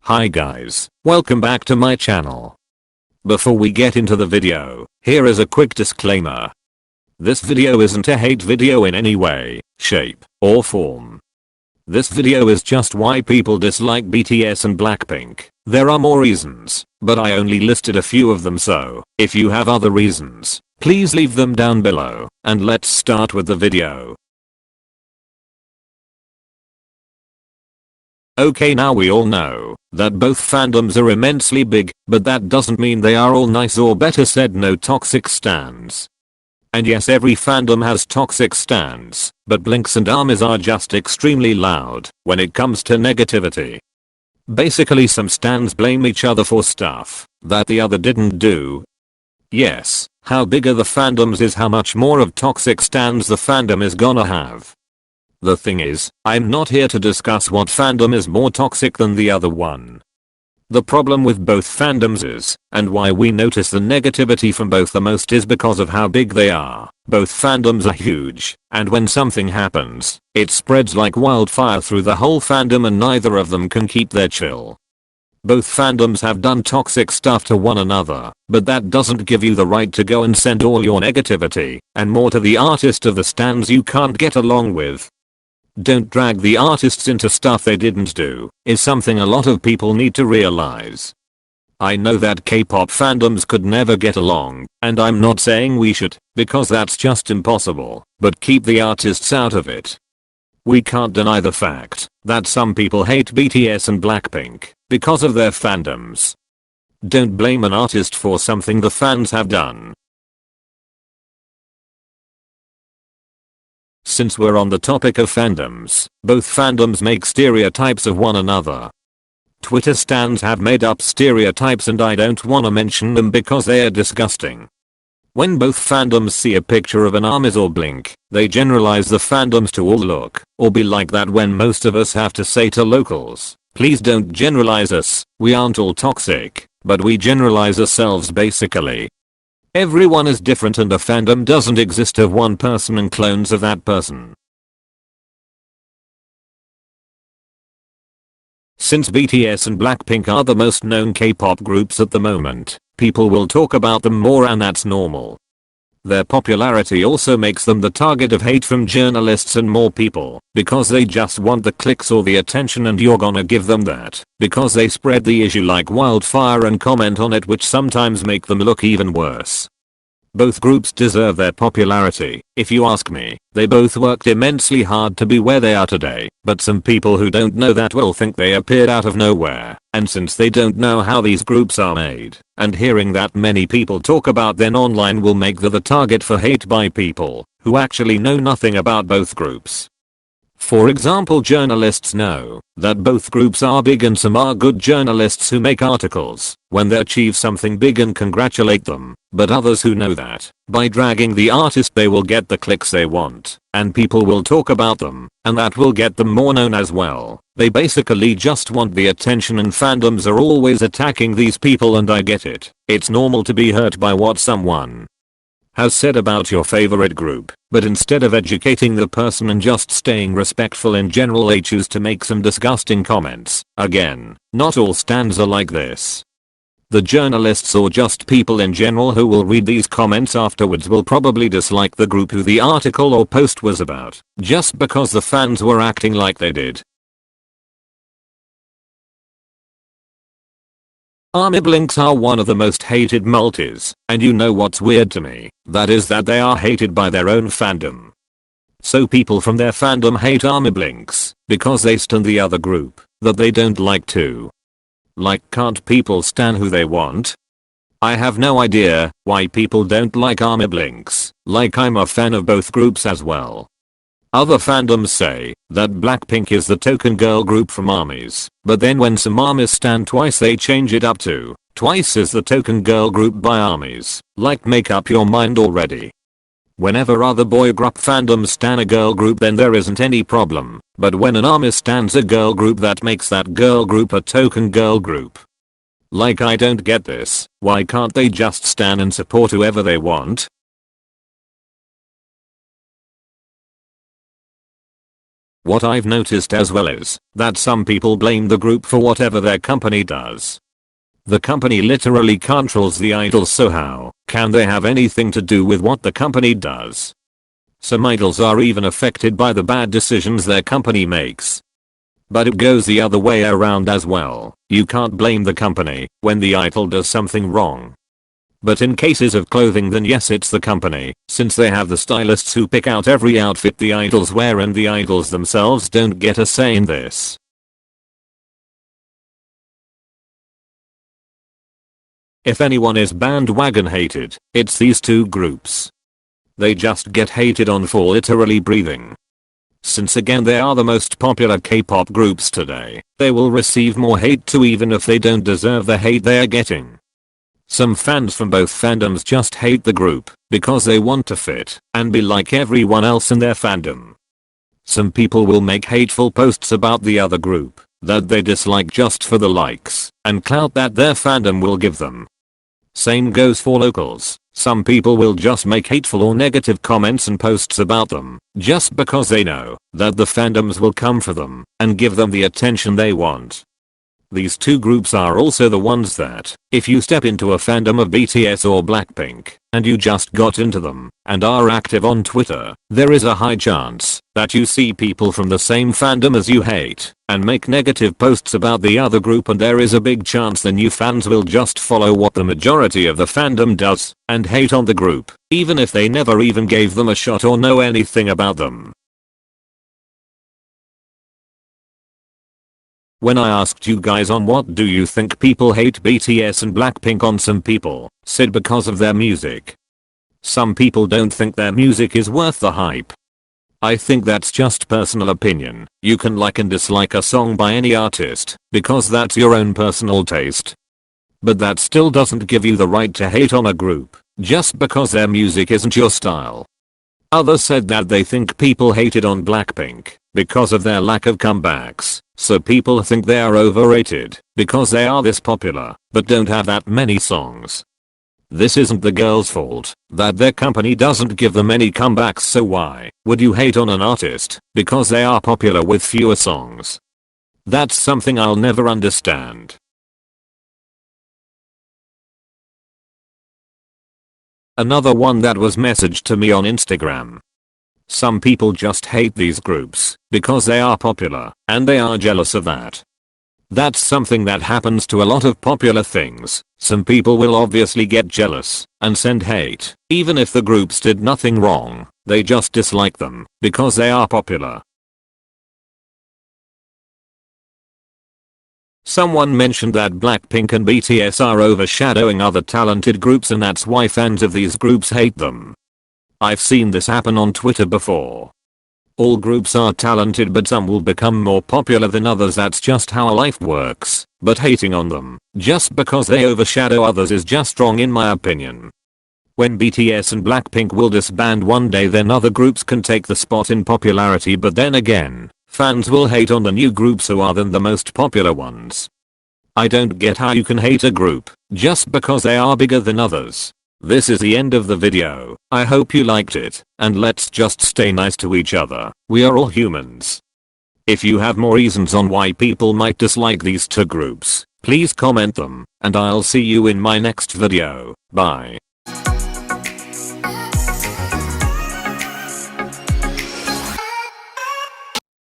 Hi guys, welcome back to my channel. Before we get into the video, here is a quick disclaimer. This video isn't a hate video in any way, shape, or form. This video is just why people dislike BTS and Blackpink. There are more reasons, but I only listed a few of them, so if you have other reasons, please leave them down below, and let's start with the video. Okay, now we all know that both fandoms are immensely big, but that doesn't mean they are all nice, or better said, no toxic stans. And yes, every fandom has toxic stans, but blinks and armies are just extremely loud when it comes to negativity. Basically, some stans blame each other for stuff that the other didn't do. Yes, how bigger the fandoms is how much more of toxic stans the fandom is gonna have. The thing is, I'm not here to discuss what fandom is more toxic than the other one. The problem with both fandoms is, and why we notice the negativity from both the most, is because of how big they are. Both fandoms are huge, and when something happens, it spreads like wildfire through the whole fandom, and neither of them can keep their chill. Both fandoms have done toxic stuff to one another, but that doesn't give you the right to go and send all your negativity and more to the artist of the stans you can't get along with. Don't drag the artists into stuff they didn't do, is something a lot of people need to realize. I know that K-pop fandoms could never get along, and I'm not saying we should, because that's just impossible, but keep the artists out of it. We can't deny the fact that some people hate BTS and Blackpink because of their fandoms. Don't blame an artist for something the fans have done. Since we're on the topic of fandoms, both fandoms make stereotypes of one another. Twitter stans have made up stereotypes, and I don't wanna mention them because they are disgusting. When both fandoms see a picture of an ARMYs or Blink, they generalize the fandoms to all look or be like that, when most of us have to say to locals, please don't generalize us, we aren't all toxic, but we generalize ourselves basically. Everyone is different, and a fandom doesn't exist of one person and clones of that person. Since BTS and Blackpink are the most known K-pop groups at the moment, people will talk about them more, and that's normal. Their popularity also makes them the target of hate from journalists and more people, because they just want the clicks or the attention, and you're gonna give them that, because they spread the issue like wildfire and comment on it, which sometimes make them look even worse. Both groups deserve their popularity, if you ask me. They both worked immensely hard to be where they are today, but some people who don't know that will think they appeared out of nowhere, and since they don't know how these groups are made, and hearing that many people talk about them online will make them the target for hate by people who actually know nothing about both groups. For example, journalists know that both groups are big, and some are good journalists who make articles when they achieve something big and congratulate them, but others who know that by dragging the artist they will get the clicks they want, and people will talk about them, and that will get them more known as well. They basically just want the attention, and fandoms are always attacking these people, and I get it. It's normal to be hurt by what someone has said about your favorite group, but instead of educating the person and just staying respectful in general, they choose to make some disgusting comments. Again, not all stans are like this. The journalists or just people in general who will read these comments afterwards will probably dislike the group who the article or post was about, just because the fans were acting like they did. Armyblinks are one of the most hated multis, and you know what's weird to me? That is that they are hated by their own fandom. So people from their fandom hate armyblinks because they stan the other group that they don't like too. Like, can't people stan who they want? I have no idea why people don't like armyblinks. Like, I'm a fan of both groups as well. Other fandoms say that Blackpink is the token girl group from ARMYs, but then when some ARMYs stan Twice they change it up to Twice is the token girl group by ARMYs. Like, make up your mind already. Whenever other boy group fandoms stan a girl group, then there isn't any problem, but when an ARMY stans a girl group, that makes that girl group a token girl group. Like, I don't get this. Why can't they just stan and support whoever they want? What I've noticed as well is that some people blame the group for whatever their company does. The company literally controls the idols, so how can they have anything to do with what the company does? Some idols are even affected by the bad decisions their company makes. But it goes the other way around as well. You can't blame the company when the idol does something wrong. But in cases of clothing, then yes, it's the company, since they have the stylists who pick out every outfit the idols wear, and the idols themselves don't get a say in this. If anyone is bandwagon hated, it's these two groups. They just get hated on for literally breathing. Since again they are the most popular K-pop groups today, they will receive more hate too, even if they don't deserve the hate they are getting. Some fans from both fandoms just hate the group because they want to fit and be like everyone else in their fandom. Some people will make hateful posts about the other group that they dislike just for the likes and clout that their fandom will give them. Same goes for locals. Some people will just make hateful or negative comments and posts about them just because they know that the fandoms will come for them and give them the attention they want. These two groups are also the ones that, if you step into a fandom of BTS or Blackpink, and you just got into them, and are active on Twitter, there is a high chance that you see people from the same fandom as you hate, and make negative posts about the other group, and there is a big chance the new fans will just follow what the majority of the fandom does, and hate on the group, even if they never even gave them a shot or know anything about them. When I asked you guys on what do you think people hate BTS and Blackpink on, some people said because of their music. Some people don't think their music is worth the hype. I think that's just personal opinion. You can like and dislike a song by any artist because that's your own personal taste. But that still doesn't give you the right to hate on a group just because their music isn't your style. Others said that they think people hated on Blackpink because of their lack of comebacks, so people think they are overrated because they are this popular but don't have that many songs. This isn't the girls' fault that their company doesn't give them any comebacks, so why would you hate on an artist because they are popular with fewer songs? That's something I'll never understand. Another one that was messaged to me on Instagram. Some people just hate these groups because they are popular and they are jealous of that. That's something that happens to a lot of popular things. Some people will obviously get jealous and send hate even if the groups did nothing wrong. They just dislike them because they are popular. Someone mentioned that Blackpink and BTS are overshadowing other talented groups, and that's why fans of these groups hate them. I've seen this happen on Twitter before. All groups are talented, but some will become more popular than others. That's just how life works. But hating on them just because they overshadow others is just wrong in my opinion. When BTS and Blackpink will disband one day, then other groups can take the spot in popularity, but then again, fans will hate on the new groups who are then the most popular ones. I don't get how you can hate a group just because they are bigger than others. This is the end of the video. I hope you liked it, and let's just stay nice to each other. We are all humans. If you have more reasons on why people might dislike these two groups, please comment them, and I'll see you in my next video. Bye.